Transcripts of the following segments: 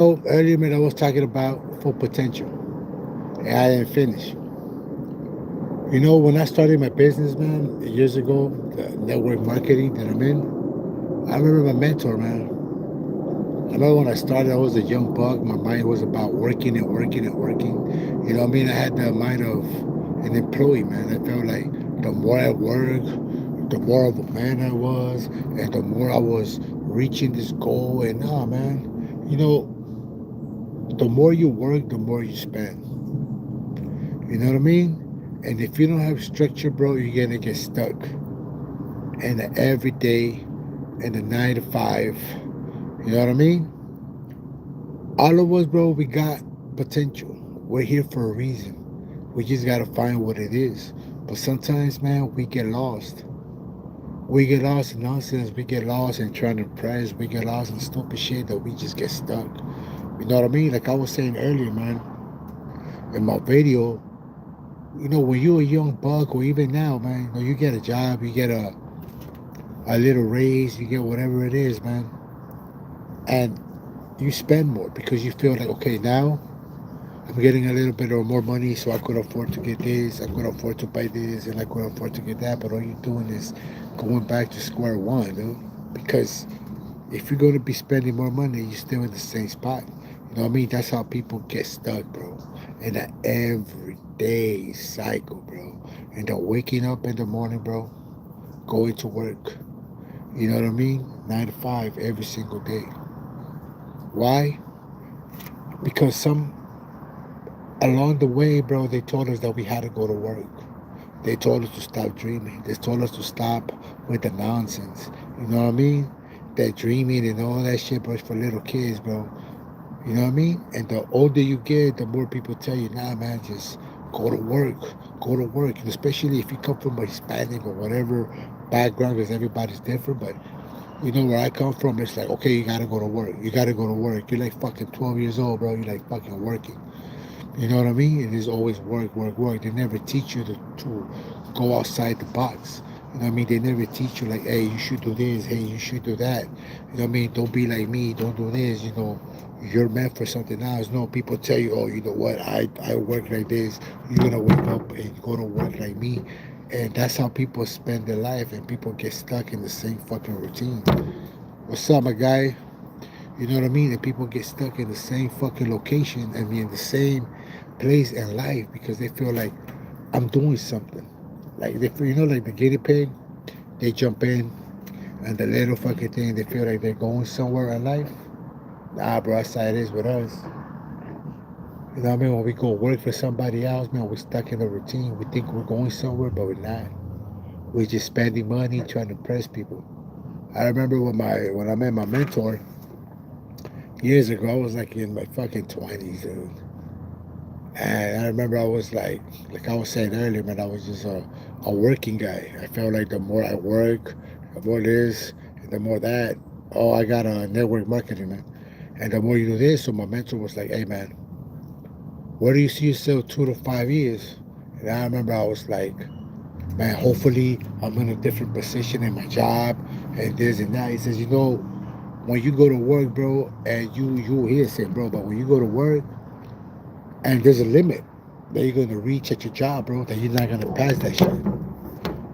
Earlier, man, I was talking about full potential, and I didn't finish. When I started my business, man, years ago, the network marketing that I'm in, I remember my mentor, man. I remember when I started, I was a young buck. My mind was about working and working and working. I had the mind of an employee, man. I felt like the more I worked, the more of a man I was, and the more I was reaching this goal. And man, the more you work, the more you spend. You know what I mean? And if you don't have structure, bro, you're gonna get stuck in the everyday, in the 9 to 5. You know what I mean? All of us, bro, we got potential. We're here for a reason. We just gotta find what it is. But sometimes, man, we get lost. We get lost in nonsense. We get lost in trying to impress. We get lost in stupid shit that we just get stuck. You know what I mean? Like I was saying earlier, man, in my video, when you're a young buck or even now, man, you get a job, you get a little raise, you get whatever it is, man, and you spend more because you feel like, okay, now I'm getting a little bit or more money, so I could afford to get this, I could afford to buy this, and I could afford to get that. But all you're doing is going back to square one, dude. Because if you're going to be spending more money, you're still in the same spot. You know what I mean? That's how people get stuck, bro. In an everyday cycle, bro. And they're waking up in the morning, bro, going to work. You know what I mean? 9 to 5 every single day. Why? Because some along the way, bro, they told us that we had to go to work. They told us to stop dreaming. They told us to stop with the nonsense. You know what I mean? That dreaming and all that shit, bro, is for little kids, bro. You know what I mean? And the older you get, the more people tell you, nah, man, just go to work. Go to work. And especially if you come from a Hispanic or whatever background, because everybody's different. But where I come from, it's like, okay, you gotta go to work. You gotta go to work. You're like fucking 12 years old, bro. You're like fucking working. You know what I mean? It is always work, work, work. They never teach you to go outside the box. You know what I mean? They never teach you like, hey, you should do this. Hey, you should do that. You know what I mean? Don't be like me. Don't do this. You're meant for something else. No, people tell you, oh, you know what? I work like this. You're gonna wake up and go to work like me. And that's how people spend their life, and people get stuck in the same fucking routine. What's up, my guy? You know what I mean? And people get stuck in the same fucking location and be in the same place in life because they feel like I'm doing something. Like they feel, like the guinea pig, they jump in and the little fucking thing, they feel like they're going somewhere in life. Nah, bro, that's how it is with us. You know what I mean? When we go work for somebody else, man, we're stuck in a routine. We think we're going somewhere, but we're not. We're just spending money trying to impress people. I remember when I met my mentor years ago, I was like in my fucking 20s, dude. And I remember I was like I was saying earlier, man, I was just a working guy. I felt like the more I work, the more this, and the more that. Oh, I got a network marketing, man. And the more you do this, so my mentor was like, hey, man, where do you see yourself 2 to 5 years? And I remember I was like, man, hopefully I'm in a different position in my job and this and that. He says, when you go to work, bro, and you hear say, bro, but when you go to work, and there's a limit that you're gonna reach at your job, bro, that you're not gonna pass that shit.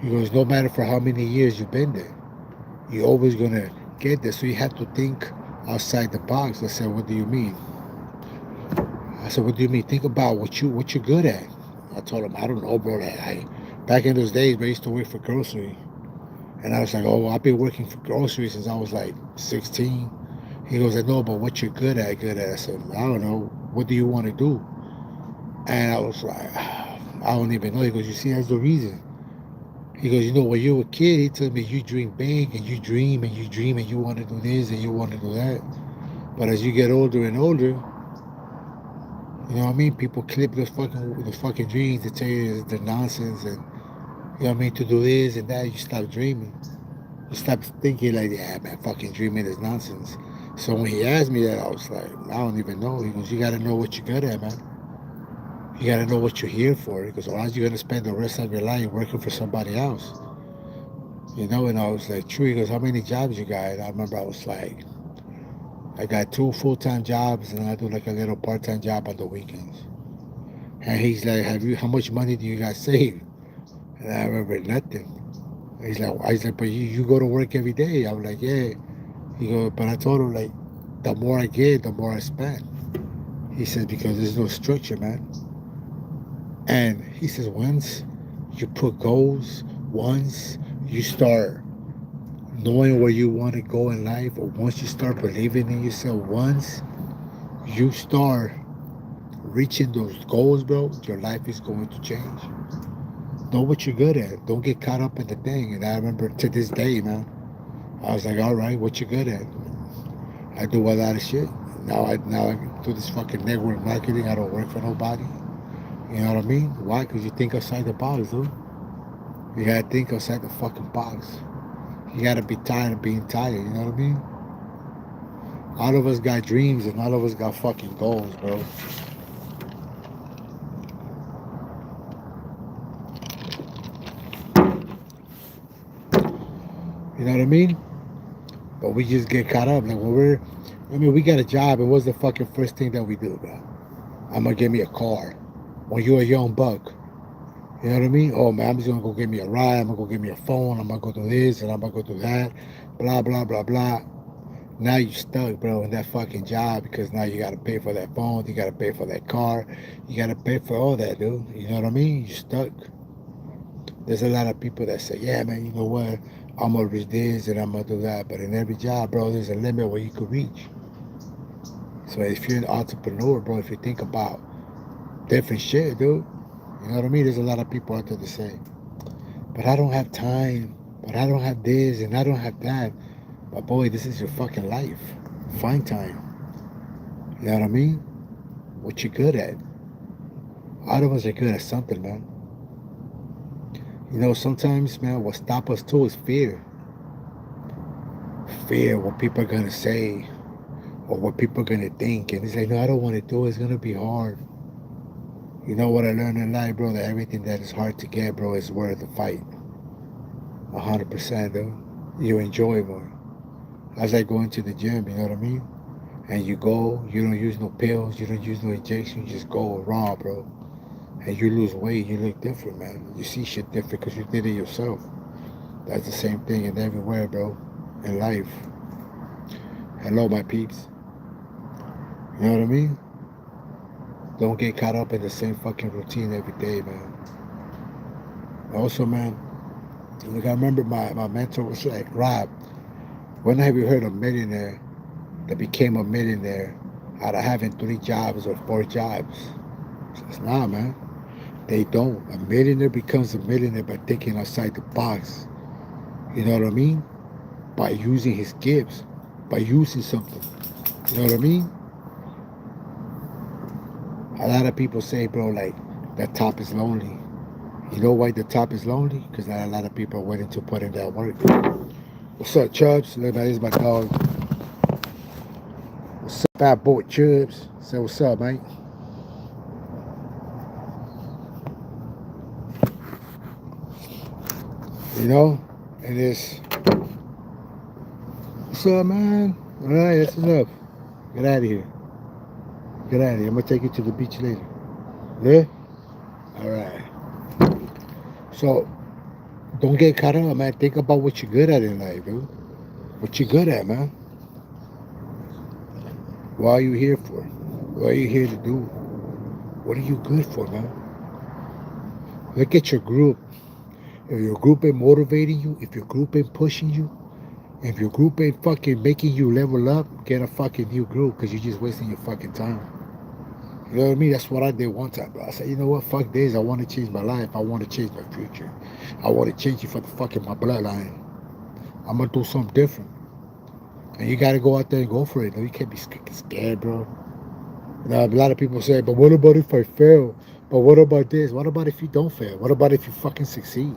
He goes, no matter for how many years you've been there, you're always gonna get there. So you have to think outside the box. I said, what do you mean? I said, what do you mean? Think about what you're good at. I told him, I don't know, bro. Back in those days, I used to work for grocery. And I was like, oh, I've been working for grocery since I was like 16. He goes, I know, but what you're good at. I said, I don't know. What do you want to do? And I was like, I don't even know. He goes, you see, that's the reason. He goes, when you were a kid, he told me you dream big and you dream and you dream and you want to do this and you want to do that. But as you get older and older, you know what I mean? People clip the fucking dreams to tell you the nonsense and you know what I mean to do this and that. You stop dreaming. You stop thinking like, yeah, man, fucking dreaming is nonsense. So when he asked me that, I was like, I don't even know. He goes, you got to know what you're good at, man. You got to know what you're here for because otherwise you're going to spend the rest of your life working for somebody else. And I was like, true. He goes, how many jobs you got? And I remember I was like, I got two full-time jobs, and I do like a little part-time job on the weekends. And he's like, "Have you? How much money do you guys save?" And I remember nothing. He's like, but you go to work every day. I was like, yeah. He goes, but I told him like, the more I get, the more I spend. He says because there's no structure, man. And he says once you put goals, once you start knowing where you want to go in life, or once you start believing in yourself, once you start reaching those goals, bro, your life is going to change. Know what you're good at. Don't get caught up in the thing. And I remember to this day, man, I was like, all right, what you good at? I do a lot of shit. Now I do this fucking network marketing. I don't work for nobody. You know what I mean? Why? Because you think outside the box, dude. You gotta think outside the fucking box. You gotta be tired of being tired. You know what I mean? All of us got dreams and all of us got fucking goals, bro. You know what I mean? But we just get caught up. Like when we got a job, and what's the fucking first thing that we do, bro? I'm gonna get me a car. When you're a young buck, you know what I mean? Oh man, I'm just gonna go get me a ride. I'm gonna go get me a phone. I'm gonna go do this and I'm gonna go do that. Blah blah blah blah. Now you stuck, bro, in that fucking job because now you gotta pay for that phone. You gotta pay for that car. You gotta pay for all that, dude. You know what I mean? You stuck. There's a lot of people that say, yeah, man, you know what? I'm gonna reach this and I'm gonna do that. But in every job, bro, there's a limit where you could reach. So if you're an entrepreneur, bro, if you think about different shit, dude, you know what I mean? There's a lot of people out there that say, but I don't have time, but I don't have this and I don't have that. But boy, this is your fucking life. Find time. You know what I mean? What you good at? All of us are good at something, man. You know, sometimes, man, what stop us too is fear. Fear, what people are gonna say or what people are gonna think. And it's like, no, I don't want to do it. It's gonna be hard. You know what I learned in life, bro? That everything that is hard to get, bro, is worth the fight. 100%, dude. You enjoy more. That's like going to the gym, you know what I mean? And you go, you don't use no pills, you don't use no injection, you just go raw, bro. And you lose weight, you look different, man. You see shit different because you did it yourself. That's the same thing in everywhere, bro. In life. Hello, my peeps. You know what I mean? Don't get caught up in the same fucking routine every day, man. Also, man, like I remember my mentor was like, Rob, when have you heard a millionaire that became a millionaire out of having 3 jobs or 4 jobs? It's not, man. They don't. A millionaire becomes a millionaire by thinking outside the box. You know what I mean? By using his gifts, by using something. You know what I mean? A lot of people say, bro, like, the top is lonely. You know why the top is lonely? Because not a lot of people are willing to put in that work. What's up, Chubbs? Look, man, this is my dog. What's up, Fat Boy Chubbs? Say what's up, mate. You know? And it's, what's up, man? All right, that's enough. Get out of here. Get out of here. I'm going to take you to the beach later. Yeah? All right. So, don't get caught up, man. Think about what you're good at in life, dude. What you good at, man. What are you here for? What are you here to do? What are you good for, man? Look at your group. If your group ain't motivating you, if your group ain't pushing you, if your group ain't fucking making you level up, get a fucking new group because you're just wasting your fucking time. You know what I mean? That's what I did one time, bro. I said, you know what? Fuck this. I want to change my life. I want to change my future. I want to change it for the fucking my bloodline. I'm going to do something different. And you got to go out there and go for it. No, you can't be scared, bro. You know, a lot of people say, but what about if I fail? But what about this? What about if you don't fail? What about if you fucking succeed?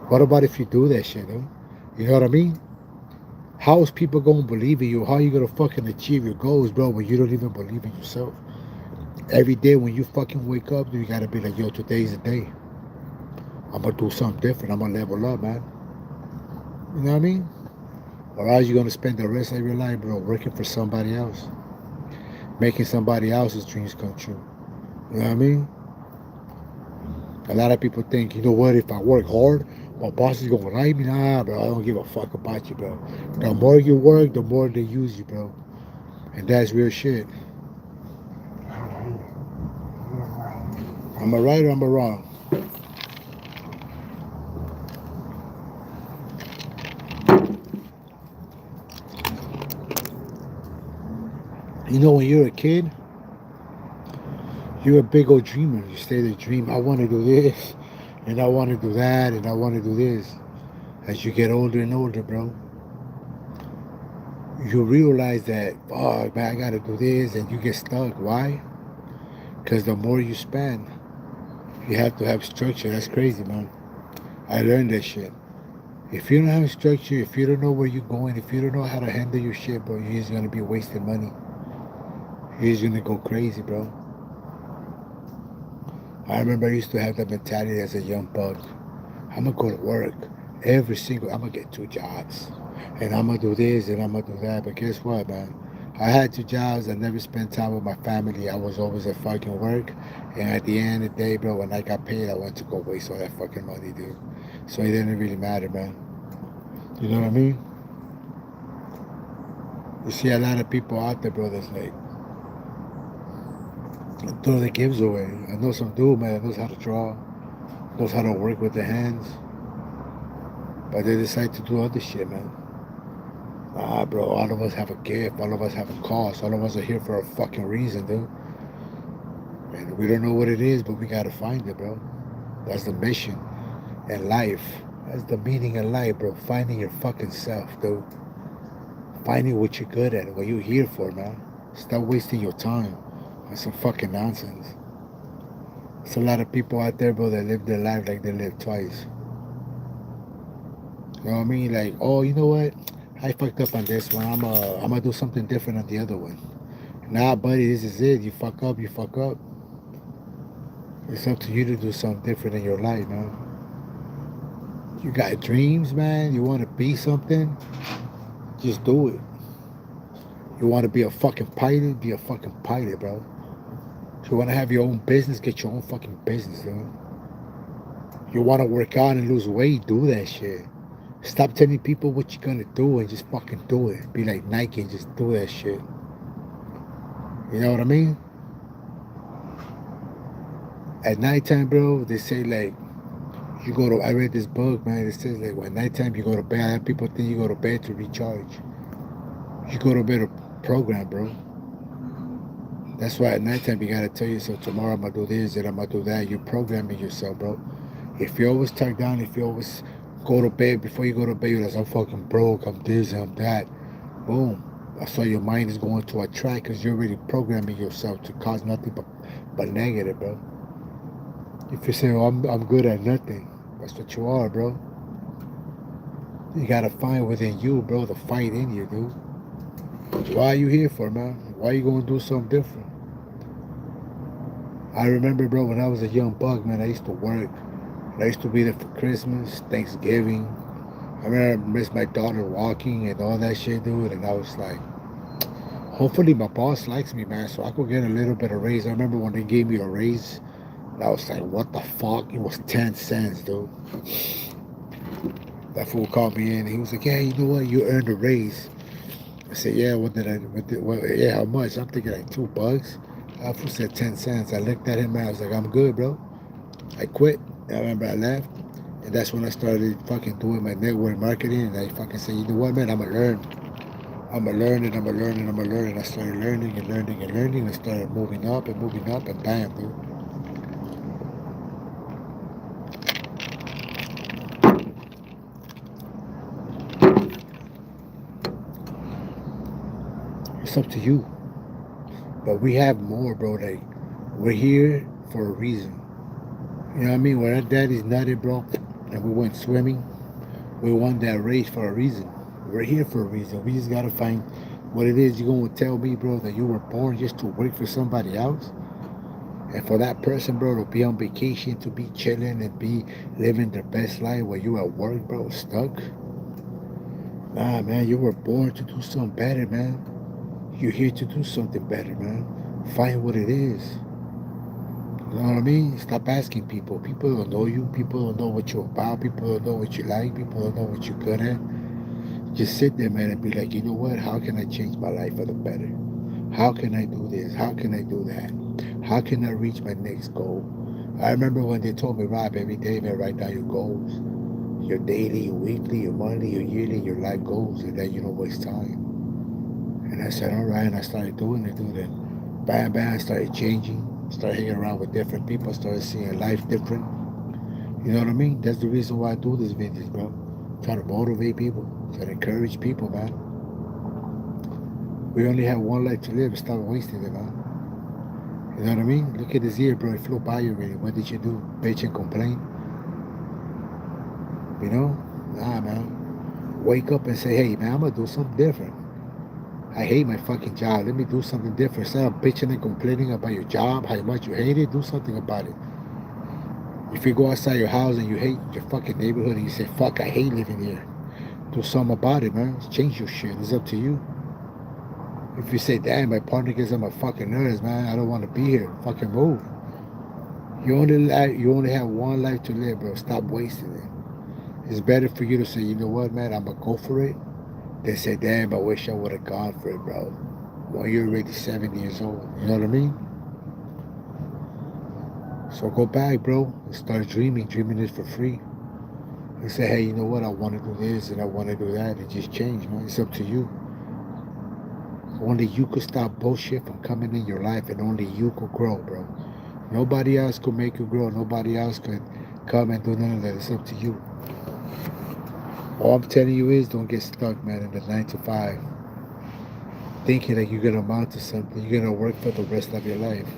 What about if you do that shit, dude? You know what I mean? How is people going to believe in you? How are you going to fucking achieve your goals, bro, when you don't even believe in yourself? Every day when you fucking wake up, you got to be like, yo, today's the day. I'm going to do something different. I'm going to level up, man. You know what I mean? Or else you're gonna spend the rest of your life, bro, working for somebody else, making somebody else's dreams come true. You know what I mean? A lot of people think, you know what, if I work hard, my boss is gonna like me. Nah, bro, I don't give a fuck about you, bro. The more you work, the more they use you, bro. And that's real shit. Am I right or am I wrong? You know, when you're a kid, you're a big old dreamer. You stay there dream. I want to do this, and I want to do that, and I want to do this. As you get older and older, bro, you realize that, oh man, I gotta do this, and you get stuck. Why? Because the more you spend, you have to have structure. That's crazy, man. I learned that shit. If you don't have structure, if you don't know where you're going, if you don't know how to handle your shit, bro, you're just gonna be wasting money. You're just gonna go crazy, bro. I remember I used to have that mentality as a young buck. I'm gonna go to work I'm gonna get 2 jobs. And I'm gonna do this and I'm gonna do that. But guess what, man? I had 2 jobs. I never spent time with my family. I was always at fucking work. And at the end of the day, bro, when I got paid, I went to go waste all that fucking money, dude. So it didn't really matter, man. You know what I mean? You see a lot of people out there, bro, that's like, throw the gives away. I know some dude, man, that knows how to draw, knows how to work with the hands, but they decide to do other shit, man. Ah, bro, all of us have a gift. All of us have a cause. All of us are here for a fucking reason, dude. And we don't know what it is, but we gotta find it, bro. That's the mission in life. That's the meaning in life, bro. Finding your fucking self, dude. Finding what you're good at, what you're here for, man. Stop wasting your time on some fucking nonsense. There's a lot of people out there, bro, that live their life like they live twice. You know what I mean? Like, oh, you know what? I fucked up on this one. I'm gonna do something different on the other one. Nah, buddy, this is it. You fuck up, you fuck up. It's up to you to do something different in your life, man. You got dreams, man. You want to be something, just do it. You want to be a fucking pilot, be a fucking pilot, bro. If you want to have your own business, get your own fucking business, dude. You want to work out and lose weight, do that shit. Stop telling people what you're gonna do and just fucking do it. Be like Nike and just do that shit. You know what I mean? At nighttime, bro, they say like you go to. I read this book, man. It says like when nighttime you go to bed. A lot of people think you go to bed to recharge. You go to bed to program, bro. That's why at nighttime you gotta tell yourself tomorrow I'm gonna do this and I'm gonna do that. You're programming yourself, bro. If you always tuck down, if you always go to bed before you go to bed, you're like I'm fucking broke, I'm this, I'm that. Boom. That's why your mind is going to a track because you're already programming yourself to cause nothing but negative, bro. If you say, oh, I'm good at nothing, that's what you are, bro. You gotta find within you, bro, the fight in you, dude. Why are you here for, man? Why are you gonna do something different? I remember, bro, when I was a young buck, man, I used to work. And I used to be there for Christmas, Thanksgiving. I remember I missed my daughter walking and all that shit, dude. And I was like, hopefully my boss likes me, man, so I could get a little bit of raise. I remember when they gave me a raise, and I was like, what the fuck? It was 10 cents, dude. That fool called me in. And he was like, yeah, you know what? You earned a raise. I said, yeah, yeah, how much? I'm thinking like $2. That fool said 10 cents. I looked at him and I was like, I'm good, bro. I quit. I remember I left. And that's when I started fucking doing my network marketing. And I fucking said, you know what, man? I'm going to learn. I'm going to learn and I'm going to learn and I'm going to learn. And I started learning and learning and learning. And started moving up and bam, dude. It's up to you. But we have more, bro. Like, we're here for a reason. You know what I mean? When our daddy's nutted, bro, and we went swimming, we won that race for a reason. We're here for a reason. We just gotta find what it is. You're gonna tell me, bro, that you were born just to work for somebody else? And for that person, bro, to be on vacation, to be chilling and be living their best life while you at work, bro, stuck? Nah, man, you were born to do something better, man. You're here to do something better, man. Find what it is. You know what I mean? Stop asking people. People don't know you. People don't know what you're about. People don't know what you like. People don't know what you're good at. Just sit there, man, and be like, you know what? How can I change my life for the better? How can I do this? How can I do that? How can I reach my next goal? I remember when they told me, Rob, every day, man, write down your goals, your daily, your weekly, your monthly, your yearly, your life goals, and then you don't waste time. And I said, all right, and I started doing it, dude. And bam, bam, I started changing, started hanging around with different people, started seeing life different. You know what I mean? That's the reason why I do these videos, bro. Try to motivate people, try to encourage people, man. We only have one life to live. Stop wasting it, man. You know what I mean? Look at this year, bro. It flew by you already. What did you do? Bitch and complain? You know? Nah, man. Wake up and say, hey, man, I'm going to do something different. I hate my fucking job. Let me do something different. Instead of bitching and complaining about your job, how much you hate it, do something about it. If you go outside your house and you hate your fucking neighborhood and you say, fuck, I hate living here, do something about it, man. Change your shit. It's up to you. If you say, damn, my partner gets on my fucking nerves, man, I don't want to be here, fucking move. You only have one life to live, bro. Stop wasting it. It's better for you to say, you know what, man, I'm gonna go for it, than say, damn, I wish I would have gone for it, bro. When you're already 70 years old. You know what I mean? So go back, bro, and start dreaming. Dreaming is for free. And say, hey, you know what, I want to do this and I want to do that, and just change, man. It's up to you. Only you could stop bullshit from coming in your life, and only you could grow, bro. Nobody else could make you grow. Nobody else could come and do none of that. It's up to you. All I'm telling you is don't get stuck, man, in the 9 to 5, thinking that you're going to amount to something. You're going to work for the rest of your life.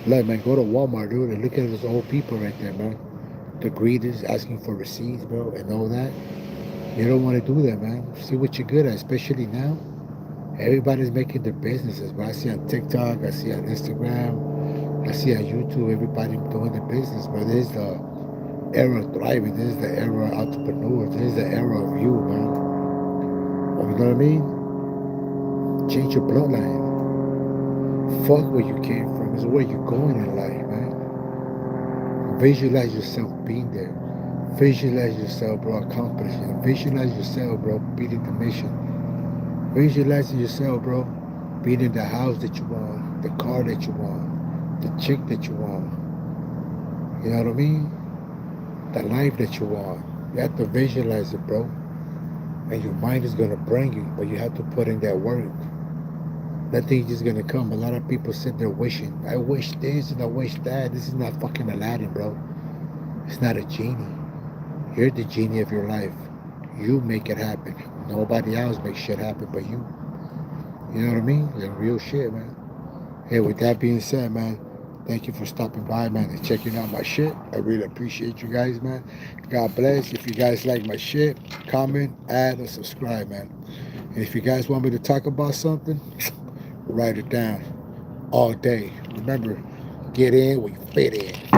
Look, man, go to Walmart, dude, and look at those old people right there, man. The greeters asking for receipts, bro, and all that. You don't want to do that, man. See what you're good at, especially now. Everybody's making their businesses, but I see on TikTok, I see on Instagram, I see on YouTube, everybody doing their business, but there's the era of thriving, there's the era of entrepreneurs, there's the era of you, man. You know what I mean? Change your bloodline. Fuck where you came from, is where you're going in life, man. Visualize yourself being there. Visualize yourself, bro, accomplishing it. Visualize yourself, bro, beating the mission. Visualize yourself, bro, being in the house that you want, the car that you want, the chick that you want. You know what I mean? The life that you want. You have to visualize it, bro. And your mind is gonna bring you, but you have to put in that work. Nothing's just gonna come. A lot of people sit there wishing. I wish this and I wish that. This is not fucking Aladdin, bro. It's not a genie. You're the genie of your life. You make it happen. Nobody else makes shit happen but you. You know what I mean? Like real shit, man. Hey, with that being said, man, thank you for stopping by, man, and checking out my shit. I really appreciate you guys, man. God bless. If you guys like my shit, comment, add, or subscribe, man. And if you guys want me to talk about something, write it down all day. Remember, get in where you fit in.